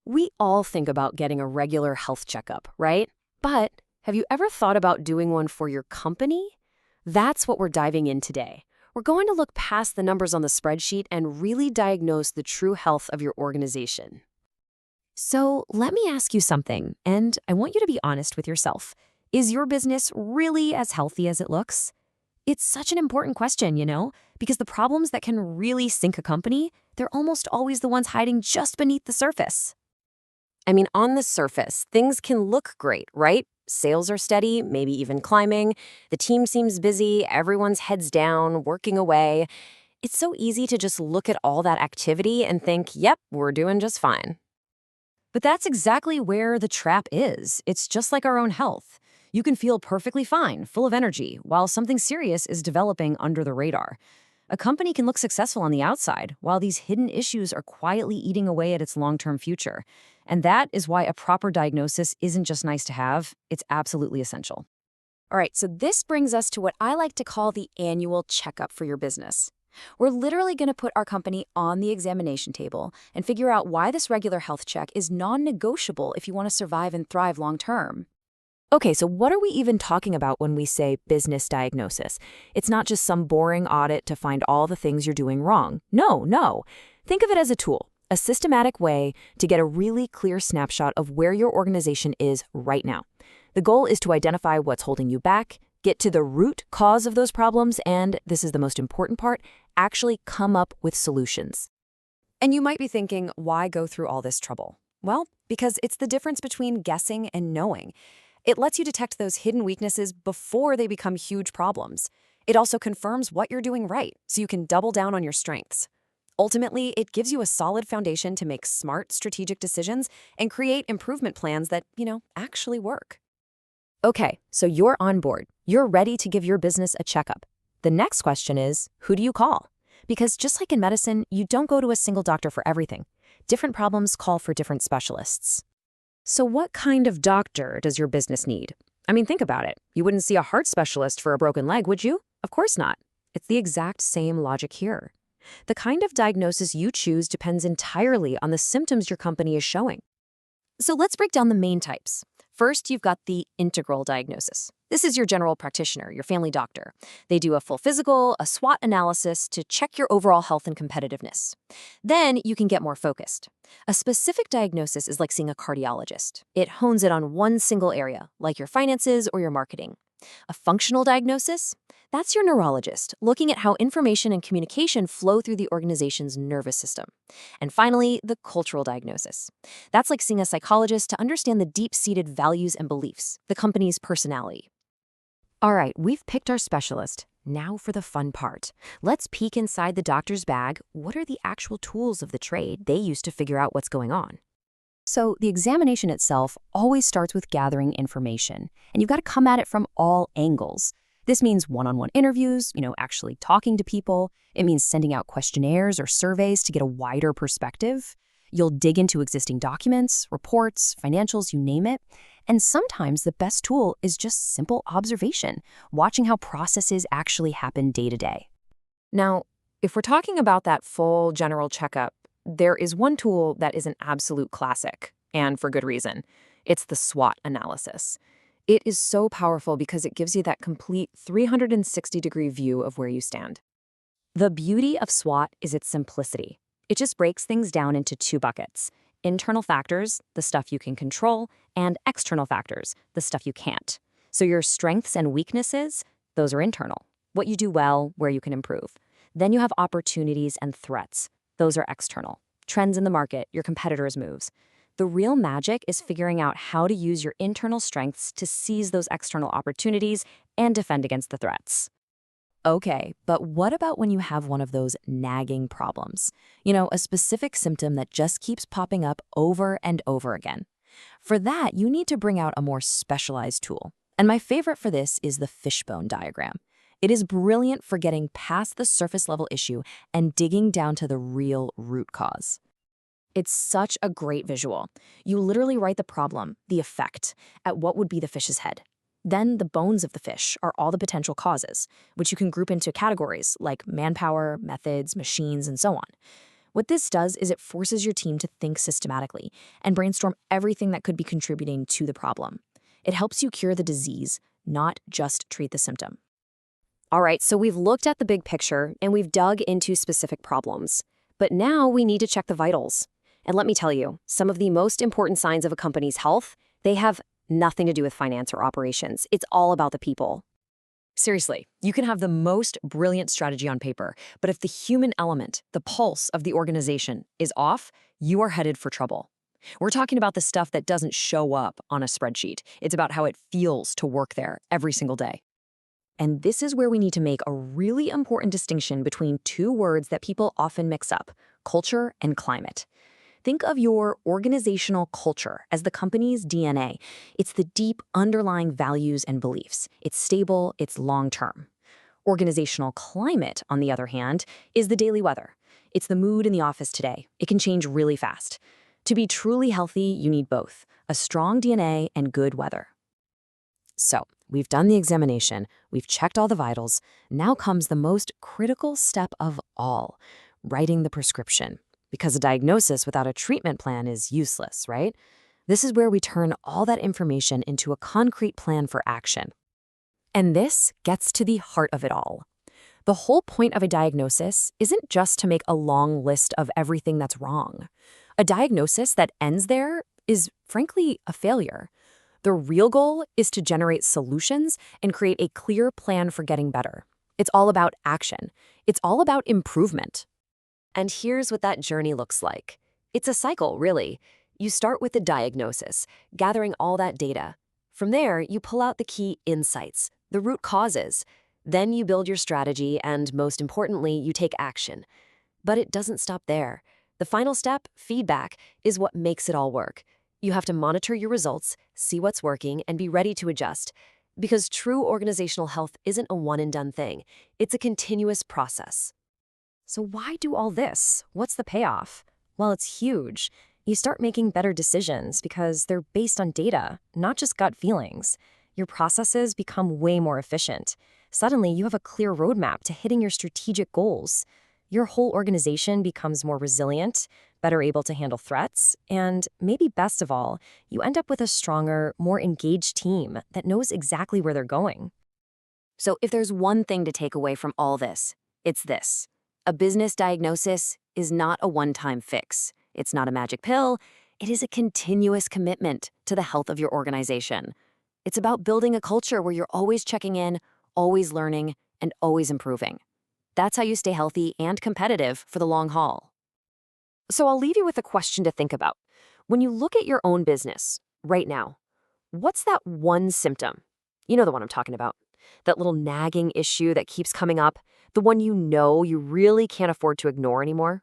We all think about getting a regular health checkup, right? But have you ever thought about doing one for your company? That's what we're diving in today. We're going to look past the numbers on the spreadsheet and really diagnose the true health of your organization. So let me ask you something, and I want you to be honest with yourself. Is your business really as healthy as it looks? It's such an important question, because the problems that can really sink a company, they're almost always the ones hiding just beneath the surface. I mean, on the surface, things can look great, right? Sales are steady, maybe even climbing. The team seems busy, everyone's heads down, working away. It's so easy to just look at all that activity and think, yep, we're doing just fine. But that's exactly where the trap is. It's just like our own health. You can feel perfectly fine, full of energy, while something serious is developing under the radar. A company can look successful on the outside, while these hidden issues are quietly eating away at its long-term future. And that is why a proper diagnosis isn't just nice to have, it's absolutely essential. All right, so this brings us to what I like to call the annual checkup for your business. We're literally going to put our company on the examination table and figure out why this regular health check is non-negotiable if you want to survive and thrive long-term. Okay, so what are we even talking about when we say business diagnosis? It's not just some boring audit to find all the things you're doing wrong. No. Think of it as a tool, a systematic way to get a really clear snapshot of where your organization is right now. The goal is to identify what's holding you back, get to the root cause of those problems, and, this is the most important part, actually come up with solutions. And you might be thinking, why go through all this trouble? Well, because it's the difference between guessing and knowing. It lets you detect those hidden weaknesses before they become huge problems. It also confirms what you're doing right, so you can double down on your strengths. Ultimately, it gives you a solid foundation to make smart, strategic decisions and create improvement plans that, actually work. Okay, so you're on board. You're ready to give your business a checkup. The next question is, who do you call? Because just like in medicine, you don't go to a single doctor for everything. Different problems call for different specialists. So what kind of doctor does your business need? I mean, think about it. You wouldn't see a heart specialist for a broken leg, would you? Of course not. It's the exact same logic here. The kind of diagnosis you choose depends entirely on the symptoms your company is showing. So let's break down the main types. First, you've got the integral diagnosis. This is your general practitioner, your family doctor. They do a full physical, a SWOT analysis to check your overall health and competitiveness. Then you can get more focused. A specific diagnosis is like seeing a cardiologist. It hones it on one single area, like your finances or your marketing. A functional diagnosis? That's your neurologist, looking at how information and communication flow through the organization's nervous system. And finally, the cultural diagnosis. That's like seeing a psychologist to understand the deep-seated values and beliefs, the company's personality. All right, we've picked our specialist. Now for the fun part. Let's peek inside the doctor's bag. What are the actual tools of the trade they use to figure out what's going on? So the examination itself always starts with gathering information, and you've got to come at it from all angles. This means one-on-one interviews, actually talking to people. It means sending out questionnaires or surveys to get a wider perspective. You'll dig into existing documents, reports, financials, you name it. And sometimes the best tool is just simple observation, watching how processes actually happen day to day. Now, if we're talking about that full general checkup, there is one tool that is an absolute classic, and for good reason. It's the SWOT analysis. It is so powerful because it gives you that complete 360-degree view of where you stand. The beauty of SWOT is its simplicity. It just breaks things down into two buckets: internal factors, the stuff you can control, and external factors, the stuff you can't. So your strengths and weaknesses, those are internal. What you do well, where you can improve. Then you have opportunities and threats. Those are external. Trends in the market, your competitors' moves. The real magic is figuring out how to use your internal strengths to seize those external opportunities and defend against the threats. Okay, but what about when you have one of those nagging problems? A specific symptom that just keeps popping up over and over again. For that, you need to bring out a more specialized tool. And my favorite for this is the fishbone diagram. It is brilliant for getting past the surface level issue and digging down to the real root cause. It's such a great visual. You literally write the problem, the effect, at what would be the fish's head. Then the bones of the fish are all the potential causes, which you can group into categories like manpower, methods, machines, and so on. What this does is it forces your team to think systematically and brainstorm everything that could be contributing to the problem. It helps you cure the disease, not just treat the symptom. All right, so we've looked at the big picture and we've dug into specific problems. But now we need to check the vitals. And let me tell you, some of the most important signs of a company's health, they have nothing to do with finance or operations. It's all about the people. Seriously, you can have the most brilliant strategy on paper, but if the human element, the pulse of the organization, is off, you are headed for trouble. We're talking about the stuff that doesn't show up on a spreadsheet. It's about how it feels to work there every single day. And this is where we need to make a really important distinction between two words that people often mix up: culture and climate. Think of your organizational culture as the company's DNA. It's the deep underlying values and beliefs. It's stable, it's long-term. Organizational climate, on the other hand, is the daily weather. It's the mood in the office today. It can change really fast. To be truly healthy, you need both: a strong DNA and good weather. So, we've done the examination, we've checked all the vitals. Now comes the most critical step of all: writing the prescription. Because a diagnosis without a treatment plan is useless, right? This is where we turn all that information into a concrete plan for action. And this gets to the heart of it all. The whole point of a diagnosis isn't just to make a long list of everything that's wrong. A diagnosis that ends there is, frankly, a failure. The real goal is to generate solutions and create a clear plan for getting better. It's all about action. It's all about improvement. And here's what that journey looks like. It's a cycle, really. You start with the diagnosis, gathering all that data. From there, you pull out the key insights, the root causes. Then you build your strategy, and most importantly, you take action. But it doesn't stop there. The final step, feedback, is what makes it all work. You have to monitor your results, see what's working, and be ready to adjust. Because true organizational health isn't a one-and-done thing. It's a continuous process. So why do all this? What's the payoff? Well, it's huge. You start making better decisions because they're based on data, not just gut feelings. Your processes become way more efficient. Suddenly, you have a clear roadmap to hitting your strategic goals. Your whole organization becomes more resilient, better able to handle threats, and maybe best of all, you end up with a stronger, more engaged team that knows exactly where they're going. So if there's one thing to take away from all this, it's this. A business diagnosis is not a one-time fix. It's not a magic pill. It is a continuous commitment to the health of your organization. It's about building a culture where you're always checking in, always learning, and always improving. That's how you stay healthy and competitive for the long haul. So I'll leave you with a question to think about. When you look at your own business right now, what's that one symptom? You know the one I'm talking about. That little nagging issue that keeps coming up, the one you know you really can't afford to ignore anymore.